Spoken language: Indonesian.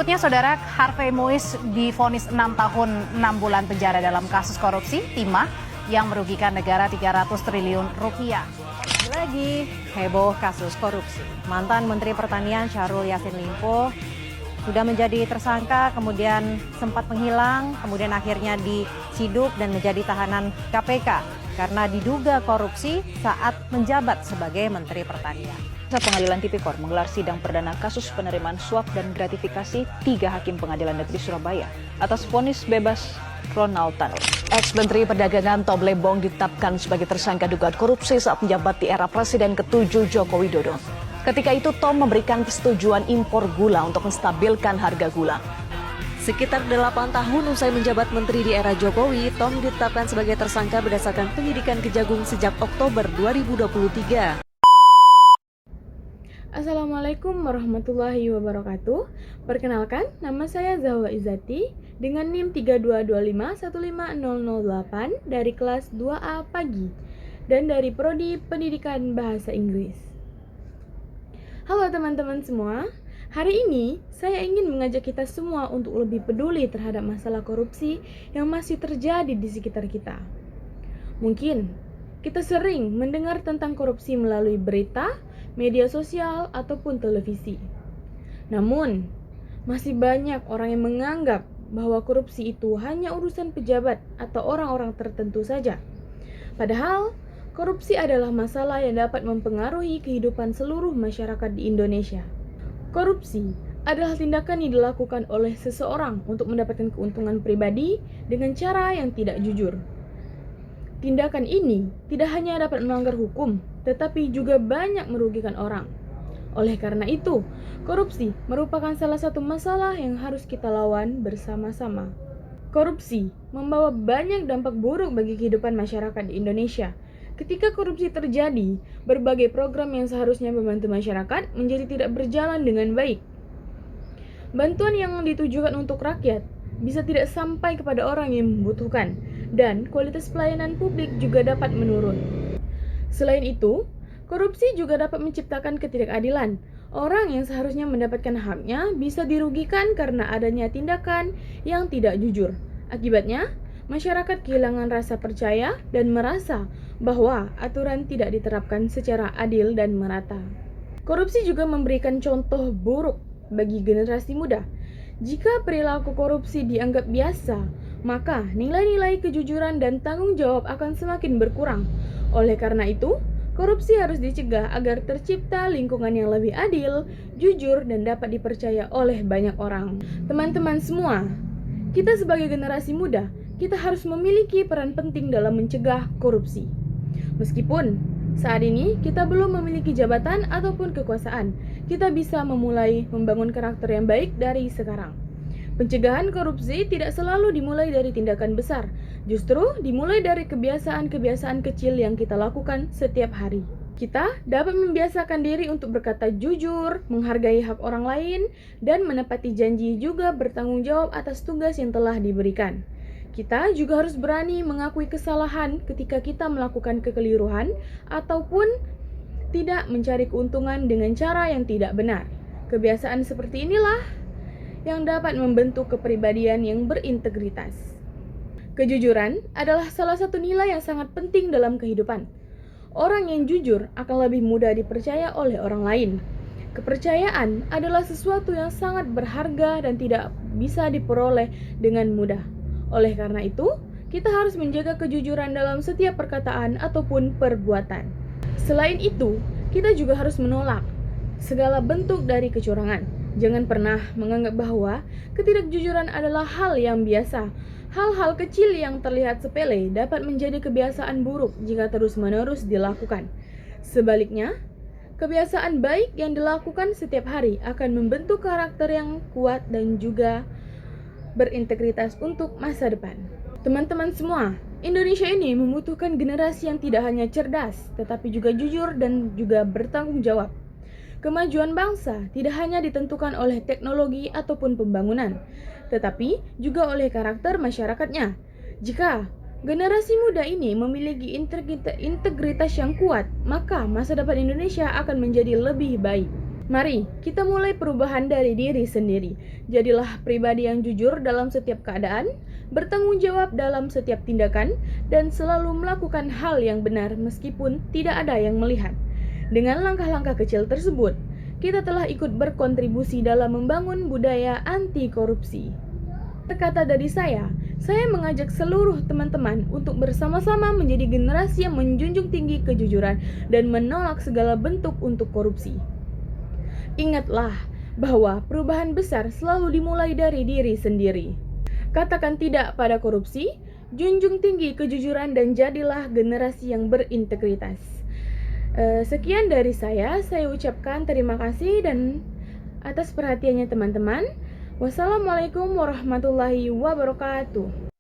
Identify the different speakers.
Speaker 1: Berikutnya, Saudara, Harvey Moise divonis 6 tahun 6 bulan penjara dalam kasus korupsi timah yang merugikan negara 300 triliun rupiah.
Speaker 2: Lagi heboh kasus korupsi. Mantan Menteri Pertanian Syahrul Yassin Limpo sudah menjadi tersangka, kemudian sempat menghilang, kemudian akhirnya diciduk dan menjadi tahanan KPK karena diduga korupsi saat menjabat sebagai Menteri Pertanian.
Speaker 3: Pengadilan Tipikor menggelar sidang perdana kasus penerimaan suap dan gratifikasi 3 hakim Pengadilan Negeri Surabaya atas vonis bebas Ronald Tanur. Ex-Menteri Perdagangan Tom Lembong ditetapkan sebagai tersangka dugaan korupsi saat menjabat di era Presiden ke-7 Joko Widodo. Ketika itu Tom memberikan persetujuan impor gula untuk menstabilkan harga gula.
Speaker 2: Sekitar 8 tahun usai menjabat menteri di era Jokowi, Tom ditetapkan sebagai tersangka berdasarkan penyidikan Kejagung sejak Oktober 2023.
Speaker 4: Assalamualaikum warahmatullahi wabarakatuh. Perkenalkan, nama saya Zahwa Izzati dengan NIM 322515008 dari kelas 2A Pagi dan dari Prodi Pendidikan Bahasa Inggris. Halo teman-teman semua, hari ini saya ingin mengajak kita semua untuk lebih peduli terhadap masalah korupsi yang masih terjadi di sekitar kita. Mungkin kita sering mendengar tentang korupsi melalui berita, media sosial, ataupun televisi. Namun, masih banyak orang yang menganggap bahwa korupsi itu hanya urusan pejabat atau orang-orang tertentu saja. Padahal, korupsi adalah masalah yang dapat mempengaruhi kehidupan seluruh masyarakat di Indonesia. Korupsi adalah tindakan yang dilakukan oleh seseorang untuk mendapatkan keuntungan pribadi dengan cara yang tidak jujur. Tindakan ini tidak hanya dapat melanggar hukum, tetapi juga banyak merugikan orang. Oleh karena itu, korupsi merupakan salah satu masalah yang harus kita lawan bersama-sama. Korupsi membawa banyak dampak buruk bagi kehidupan masyarakat di Indonesia. Ketika korupsi terjadi, berbagai program yang seharusnya membantu masyarakat menjadi tidak berjalan dengan baik. Bantuan yang ditujukan untuk rakyat bisa tidak sampai kepada orang yang membutuhkan, dan kualitas pelayanan publik juga dapat menurun. Selain itu, korupsi juga dapat menciptakan ketidakadilan. Orang yang seharusnya mendapatkan haknya bisa dirugikan karena adanya tindakan yang tidak jujur. Akibatnya, masyarakat kehilangan rasa percaya dan merasa bahwa aturan tidak diterapkan secara adil dan merata. Korupsi juga memberikan contoh buruk bagi generasi muda. Jika perilaku korupsi dianggap biasa, maka nilai-nilai kejujuran dan tanggung jawab akan semakin berkurang. Oleh karena itu, korupsi harus dicegah agar tercipta lingkungan yang lebih adil, jujur, dan dapat dipercaya oleh banyak orang. Teman-teman semua, kita sebagai generasi muda, kita harus memiliki peran penting dalam mencegah korupsi. Meskipun saat ini kita belum memiliki jabatan ataupun kekuasaan, kita bisa memulai membangun karakter yang baik dari sekarang. Pencegahan korupsi tidak selalu dimulai dari tindakan besar, justru dimulai dari kebiasaan-kebiasaan kecil yang kita lakukan setiap hari. Kita dapat membiasakan diri untuk berkata jujur, menghargai hak orang lain, dan menepati janji juga bertanggung jawab atas tugas yang telah diberikan. Kita juga harus berani mengakui kesalahan ketika kita melakukan kekeliruan ataupun tidak mencari keuntungan dengan cara yang tidak benar. Kebiasaan seperti inilah yang dapat membentuk kepribadian yang berintegritas. Kejujuran adalah salah satu nilai yang sangat penting dalam kehidupan. Orang yang jujur akan lebih mudah dipercaya oleh orang lain. Kepercayaan adalah sesuatu yang sangat berharga dan tidak bisa diperoleh dengan mudah. Oleh karena itu, kita harus menjaga kejujuran dalam setiap perkataan ataupun perbuatan. Selain itu, kita juga harus menolak segala bentuk dari kecurangan. Jangan pernah menganggap bahwa ketidakjujuran adalah hal yang biasa. Hal-hal kecil yang terlihat sepele dapat menjadi kebiasaan buruk jika terus-menerus dilakukan. Sebaliknya, kebiasaan baik yang dilakukan setiap hari akan membentuk karakter yang kuat dan juga berintegritas untuk masa depan. Teman-teman semua, Indonesia ini membutuhkan generasi yang tidak hanya cerdas, tetapi juga jujur dan juga bertanggung jawab. Kemajuan bangsa tidak hanya ditentukan oleh teknologi ataupun pembangunan, tetapi juga oleh karakter masyarakatnya. Jika generasi muda ini memiliki integritas yang kuat, maka masa depan Indonesia akan menjadi lebih baik. Mari kita mulai perubahan dari diri sendiri. Jadilah pribadi yang jujur dalam setiap keadaan, bertanggung jawab dalam setiap tindakan, dan selalu melakukan hal yang benar meskipun tidak ada yang melihat. Dengan langkah-langkah kecil tersebut, kita telah ikut berkontribusi dalam membangun budaya anti korupsi. Kata dari saya mengajak seluruh teman-teman untuk bersama-sama menjadi generasi yang menjunjung tinggi kejujuran dan menolak segala bentuk untuk korupsi. Ingatlah bahwa perubahan besar selalu dimulai dari diri sendiri. Katakan tidak pada korupsi, junjung tinggi kejujuran, dan jadilah generasi yang berintegritas. Sekian dari saya ucapkan terima kasih dan atas perhatiannya teman-teman. Wassalamualaikum warahmatullahi wabarakatuh.